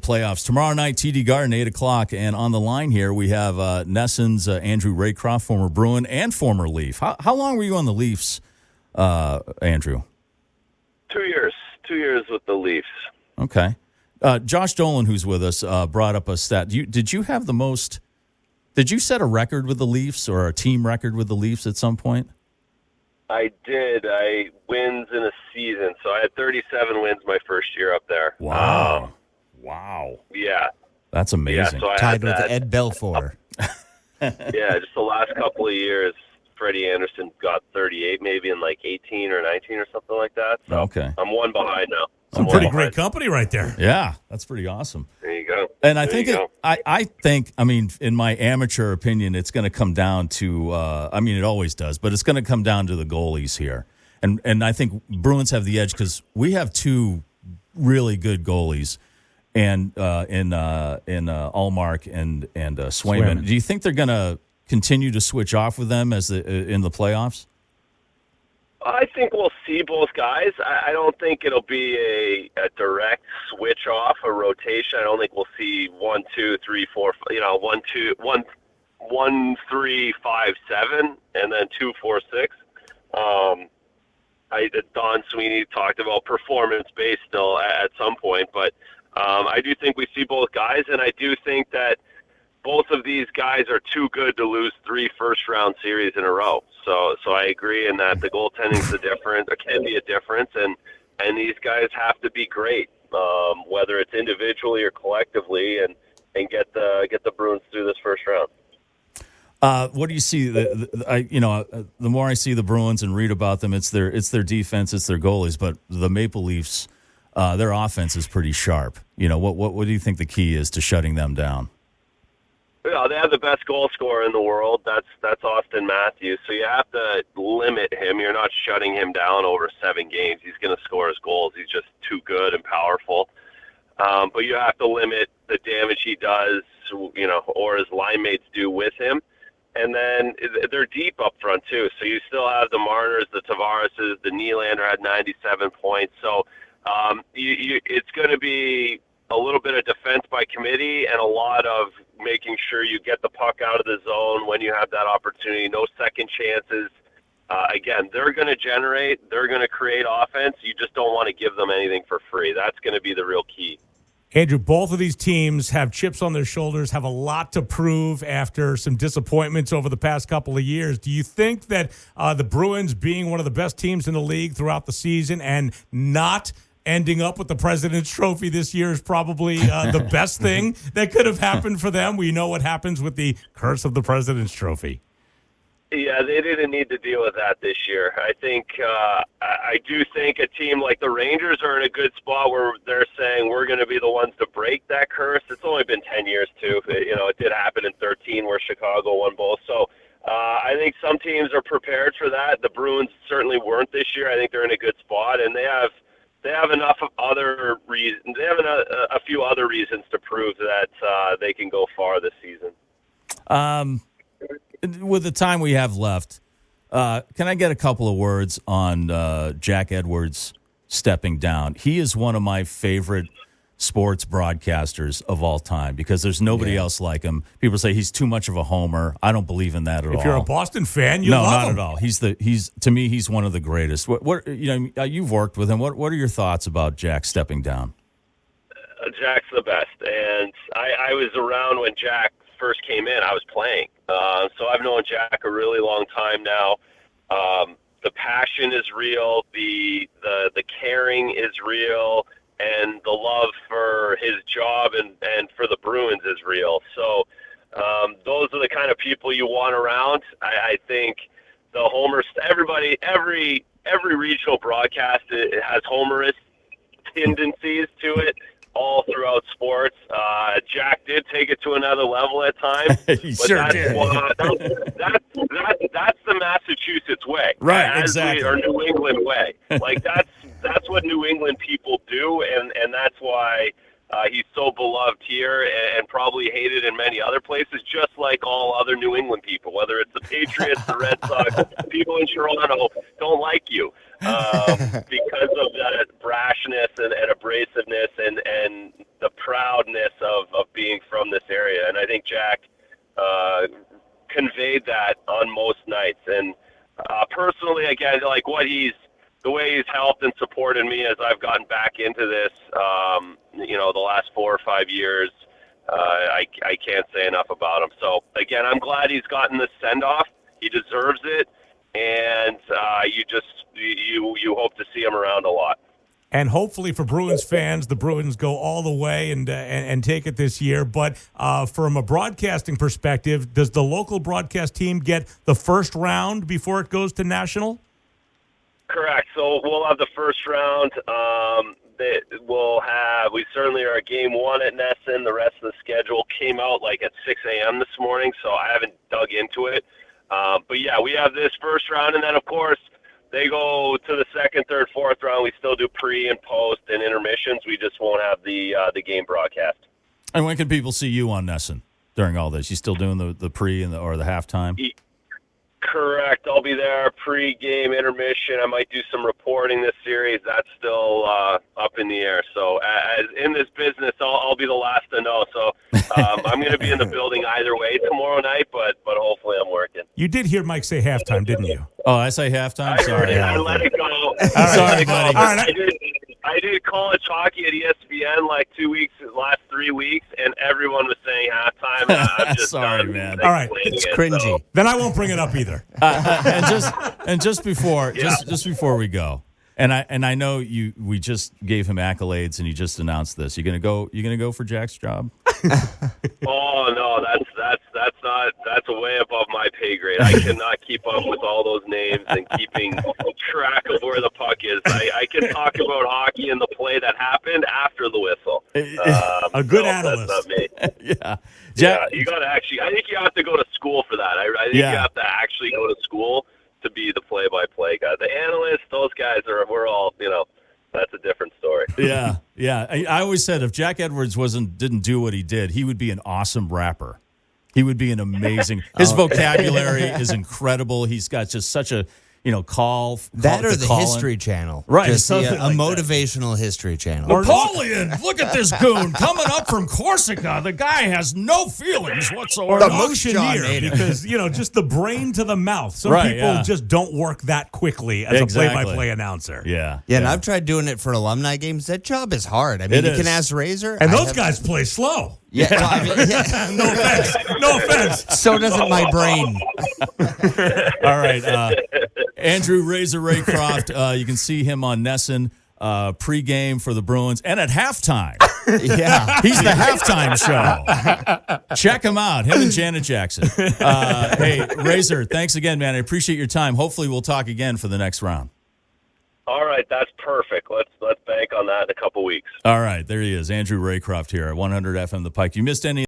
the playoffs. Tomorrow night, TD Garden, 8 o'clock. And on the line here, we have NESN's Andrew Raycroft, former Bruin and former Leaf. How long were you on the Leafs, Andrew? 2 years. 2 years with the Leafs. Okay. Josh Dolan, who's with us, brought up a stat. Did you have the most? Did you set a record with the Leafs or a team record with the Leafs at some point? I did. Wins in a season. So I had 37 wins my first year up there. Wow. Wow. Yeah. That's amazing. Yeah, so I Tied with that. Ed Belfour. Yeah, just the last couple of years, Freddie Anderson got 38 maybe in like 18 or 19 or something like that. So Okay. I'm one behind now. Some pretty great company right there. Yeah, that's pretty awesome. There you go. And I think I mean, in my amateur opinion, it's going to come down to. It always does, but it's going to come down to the goalies here. And I think Bruins have the edge because we have two really good goalies, and in Ullmark and Swayman. Do you think they're going to continue to switch off with them as in the playoffs? I think we'll see both guys. I don't think it'll be a direct switch off, a rotation. I don't think we'll see 1, 2, 3, 4, 1, 2, 1, 3, 5, 7, and then 2, 4, 6. Don Sweeney talked about performance-based still at some point, but I do think we see both guys, and I do think that both of these guys are too good to lose 3 first-round series in a row. So I agree in that the goaltending's the difference, or can be a difference, and these guys have to be great, whether it's individually or collectively, and get the Bruins through this first round. What do you see? The more I see the Bruins and read about them, it's their defense, it's their goalies, but the Maple Leafs, their offense is pretty sharp. What do you think the key is to shutting them down? Yeah, they have the best goal scorer in the world. That's Austin Matthews. So you have to limit him. You're not shutting him down over 7 games. He's going to score his goals. He's just too good and powerful. But you have to limit the damage he does, or his line mates do with him. And then they're deep up front too. So you still have the Marners, the Tavareses, the Nylander had 97 points. So it's going to be a little bit of defense by committee and a lot of making sure you get the puck out of the zone when you have that opportunity. No second chances. Again, they're going to generate. They're going to create offense. You just don't want to give them anything for free. That's going to be the real key. Andrew, both of these teams have chips on their shoulders, have a lot to prove after some disappointments over the past couple of years. Do you think that the Bruins, being one of the best teams in the league throughout the season and not ending up with the President's Trophy this year is probably the best thing that could have happened for them? We know what happens with the curse of the President's Trophy. Yeah, they didn't need to deal with that this year. I think I do think a team like the Rangers are in a good spot where they're saying we're going to be the ones to break that curse. It's only been 10 years, too. It did happen in 13 where Chicago won both. So I think some teams are prepared for that. The Bruins certainly weren't this year. I think they're in a good spot, and they have enough of other reasons. They have a few other reasons to prove that they can go far this season. With the time we have left, can I get a couple of words on Jack Edwards stepping down? He is one of my favorite sports broadcasters of all time because there's nobody else like him. People say he's too much of a homer. I don't believe in that at all. If you're a Boston fan, you love him. No, not at all. To me, he's one of the greatest. You've worked with him. What are your thoughts about Jack stepping down? Jack's the best, and I was around when Jack first came in. I was playing, so I've known Jack a really long time now. The passion is real, the caring is real, and the love for his job and for the Bruins is real. So those are the kind of people you want around. I think the homers, every regional broadcast has homerist tendencies to it all throughout sports. Jack did take it to another level at times. He sure did. That's the Massachusetts way. Right, exactly. Or New England way. Like, that's what New England people do, and that's why He's so beloved here and probably hated in many other places, just like all other New England people, whether it's the Patriots, the Red Sox, people in Toronto don't like you because of that brashness and abrasiveness and the proudness of being from this area. And I think Jack conveyed that on most nights. And personally, again, like the way he's helped and supported me as I've gotten back into this, the last 4 or 5 years, I can't say enough about him. So, again, I'm glad he's gotten this send-off. He deserves it, and you hope to see him around a lot. And hopefully for Bruins fans, the Bruins go all the way and take it this year. But from a broadcasting perspective, does the local broadcast team get the first round before it goes to national? Correct. So we'll have the first round. We certainly are at game 1 at NESN. The rest of the schedule came out like at 6 a.m. this morning, so I haven't dug into it. But yeah, we have this first round, and then of course they go to the second, third, fourth round. We still do pre and post and intermissions. We just won't have the game broadcast. And when can people see you on NESN during all this? You still doing the pre or the halftime? Correct. I'll be there pre-game, intermission. I might do some reporting this series. That's still up in the air. So as in this business, I'll be the last to know. So I'm going to be in the building either way tomorrow night, but hopefully I'm working. You did hear Mike say halftime, didn't you? Oh, I say halftime? Sorry. I let it go. All right. Sorry, buddy. All right. I did college hockey at ESPN like 2 weeks, last 3 weeks, and everyone was saying halftime. And I'm just sorry, man. All right, it's cringy. So. Then I won't bring it up either. And just before we go, and I know we just gave him accolades, and you just announced this. You gonna go for Jack's job? Oh no, that's way above my pay grade. I cannot keep up with all those names and keeping track of where the puck is. I can talk about hockey and the play that happened after the whistle. A good analyst. That's not me. Yeah. Yeah, you got to actually. I think you have to go to school for that. I think you have to actually go to school to be the play-by-play guy. The analysts, those guys we're all, that's a different story. Yeah. I always said if Jack Edwards didn't do what he did, he would be an awesome rapper. He would be an amazing. His vocabulary is incredible. He's got just such a call That or the call History in. Channel. Right, Just something a like motivational History Channel. Napoleon, look at this goon coming up from Corsica. The guy has no feelings whatsoever. The auctioneer, because just the brain to the mouth. Some people just don't work that quickly as a play-by-play announcer. Yeah, and I've tried doing it for alumni games. That job is hard. I mean, you can ask Razor. And those guys play slow. Yeah, well, I mean, yeah. No offense. So doesn't my brain. All right. Andrew Razor Raycroft, you can see him on NESN pregame for the Bruins and at halftime. Yeah. He's the halftime show. Check him out, him and Janet Jackson. Hey, Razor, thanks again, man. I appreciate your time. Hopefully we'll talk again for the next round. All right, that's perfect. Let's bank on that in a couple weeks. All right, there he is, Andrew Raycroft here at 100 FM The Pike. You missed any